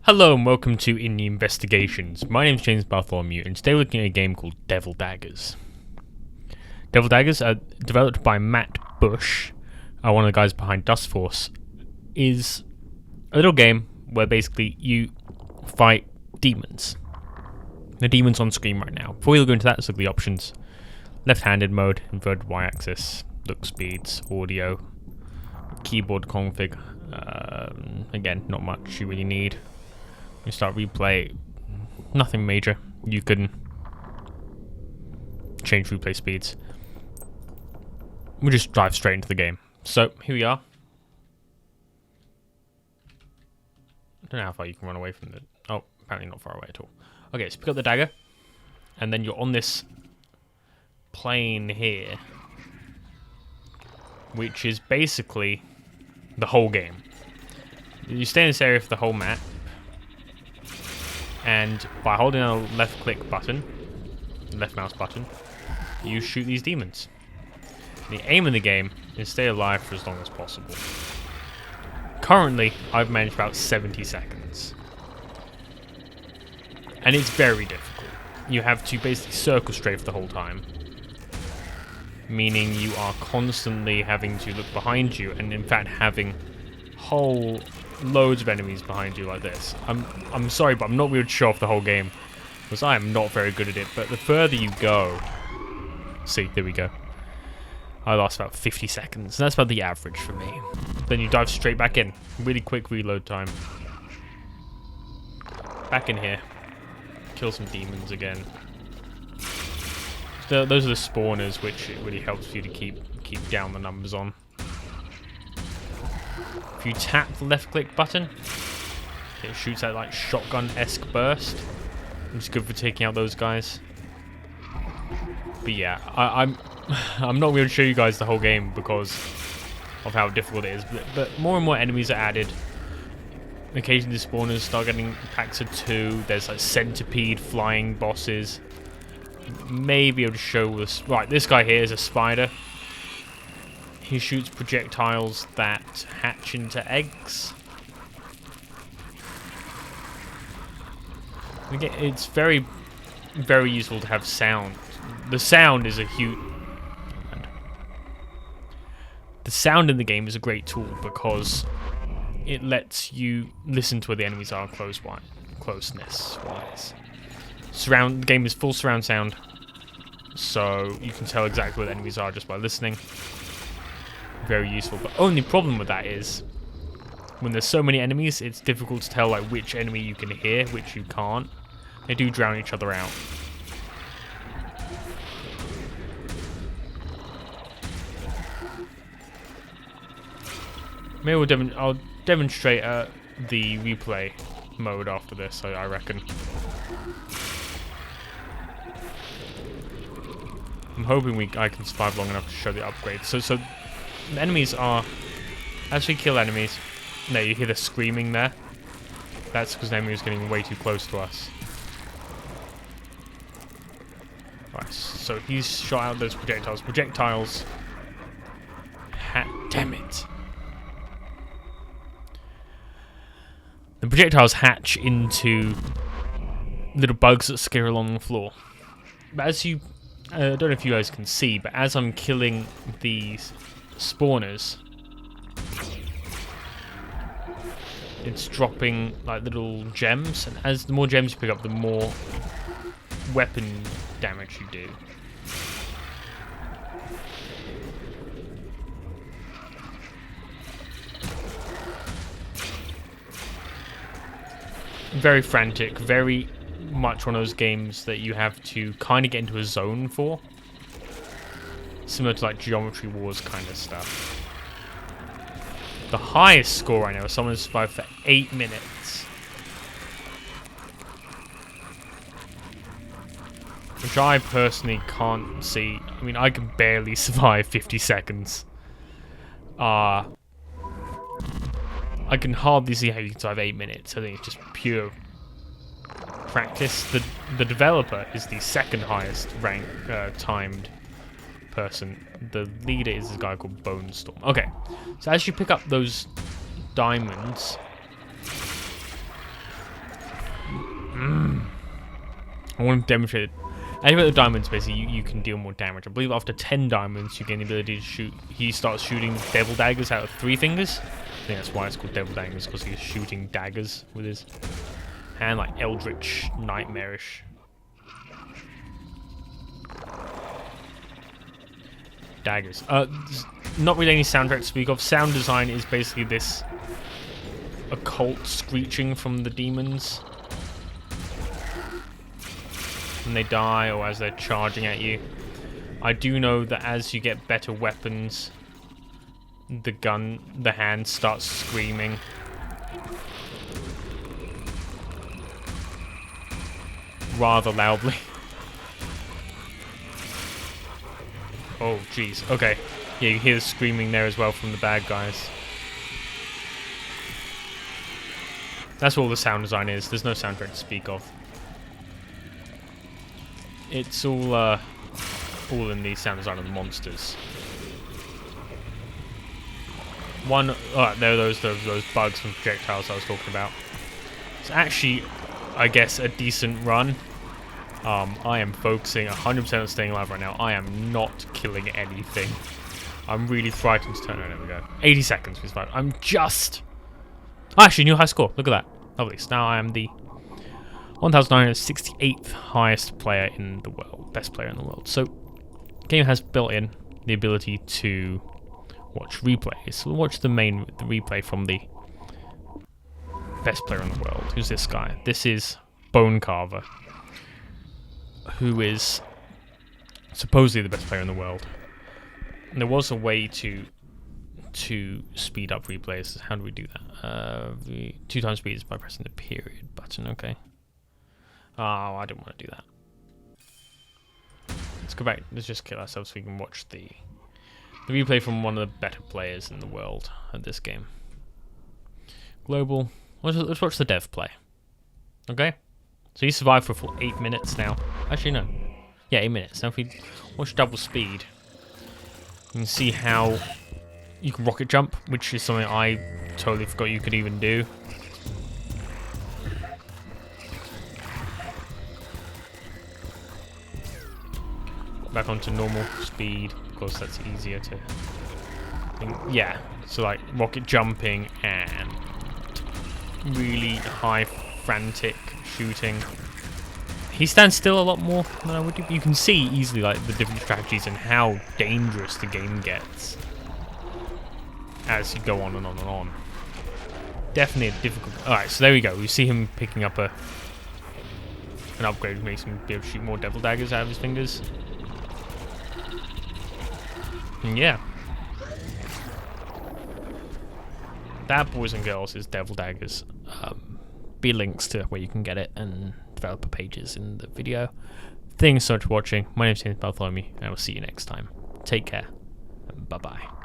Hello and welcome to Indie Investigations. My name is James Bartholomew and today we're looking at a game called Daggers. Daggers, developed by Matt Bush, one of the guys behind Dust Force, is a little game where basically you fight demons. The demons on screen right now. Before we go into that, let's look at the options. Left-handed mode, inverted y-axis, look speeds, audio, keyboard config. Again, not much you really need. You start replay, nothing major. You can change replay speeds. We'll just dive straight into the game. So, here we are. I don't know how far you can run away from it. Oh, apparently not far away at all. Okay, so pick up the dagger, and then you're on this plane here, which is basically the whole game. You stay in this area for the whole map, and by holding a left click button, left mouse button, you shoot these demons. The aim of the game is stay alive for as long as possible. Currently, I've managed about 70 seconds. And it's very difficult. You have to basically circle strafe the whole time. Meaning you are constantly having to look behind you and in fact having whole loads of enemies behind you like this. I'm sorry, but I'm not really sure off the whole game because I am not very good at it. But the further you go, see, there we go. I lost about 50 seconds. That's about the average for me. Then you dive straight back in. Really quick reload time. Back in here. Kill some demons again. So those are the spawners, which it really helps you to keep down the numbers on. If you tap the left click button, it shoots that like shotgun-esque burst. It's good for taking out those guys. But yeah, I'm not going to show you guys the whole game because of how difficult it is. But more and more enemies are added. Occasionally the spawners start getting packs of 2. There's like centipede flying bosses. Maybe I'll just show this. Right, this guy here is a spider. He shoots projectiles that hatch into eggs. Again, it's very, very useful to have sound. The sound is a huge... The sound in the game is a great tool because it lets you listen to where the enemies are closeness-wise. The game is full surround sound, so you can tell exactly where the enemies are just by listening. Very useful. The only problem with that is when there's so many enemies, it's difficult to tell like which enemy you can hear, which you can't. They do drown each other out. Maybe I'll demonstrate the replay mode after this, I reckon. I'm hoping I can survive long enough to show the upgrades. So the enemies are... As we kill enemies... No, you hear the screaming there. That's because the enemy is getting way too close to us. Right, so he's shot out those projectiles. Projectiles... Damn it! The projectiles hatch into little bugs that scare along the floor. But as you... I don't know if you guys can see, but as I'm killing these spawners, it's dropping like little gems, and as the more gems you pick up, the more weapon damage you do. Very frantic, very much one of those games that you have to kind of get into a zone for. Similar to like Geometry Wars kind of stuff. The highest score right now is someone who survived for 8 minutes. Which I personally can't see. I mean, I can barely survive 50 seconds. I can hardly see how you can survive 8 minutes. I think it's just pure practice. The developer is the second highest rank timed person. The leader is this guy called Bonestorm. Okay, so as you pick up those diamonds. I want to demonstrate it. Anyway, the diamonds, basically, you can deal more damage. I believe after 10 diamonds, you gain the ability to shoot. He starts shooting devil daggers out of 3 fingers. I think that's why it's called devil daggers, because he's shooting daggers with his hand, like eldritch, nightmarish. Daggers. Not really any soundtrack to speak of. Sound design is basically this occult screeching from the demons when they die or as they're charging at you. I do know that as you get better weapons, the hand starts screaming. Rather loudly. Oh, jeez. Okay. Yeah, you hear the screaming there as well from the bad guys. That's all the sound design is. There's no soundtrack to speak of. It's all in the sound design of the monsters. There are those bugs and projectiles I was talking about. It's actually, I guess, a decent run. I am focusing 100% on staying alive right now. I am not killing anything. I'm really frightened to turn around. There we go. 80 seconds. I'm just... Actually, new high score. Look at that. Lovely. So now I am the 1968th highest player in the world. Best player in the world. So, game has built in the ability to watch replays. So we'll watch the replay from the best player in the world. Who's this guy? This is Bone Carver, who is supposedly the best player in the world. And there was a way to speed up replays. How do we do that? The 2 times speed is by pressing the period button. Okay. Oh, I don't want to do that. Let's go back. Let's just kill ourselves so we can watch the replay from one of the better players in the world at this game. Global. Let's watch the dev play. Okay. So he survived for a full 8 minutes now. Actually, no. Yeah, 8 minutes. Now if we watch double speed, you can see how you can rocket jump, which is something I totally forgot you could even do. Back onto normal speed, because that's easier to... Yeah, so like rocket jumping and really high frantic shooting. He stands still a lot more than I would do. You can see easily like the different strategies and how dangerous the game gets as you go on and on and on. Definitely a difficult... Alright, so there we go. We see him picking up an upgrade which makes him be able to shoot more devil daggers out of his fingers. And yeah. That, boys and girls, is Devil Daggers. Be links to where you can get it and developer pages in the video. Thanks so much for watching. My name is James Bartholomew, and I will see you next time. Take care, and bye-bye.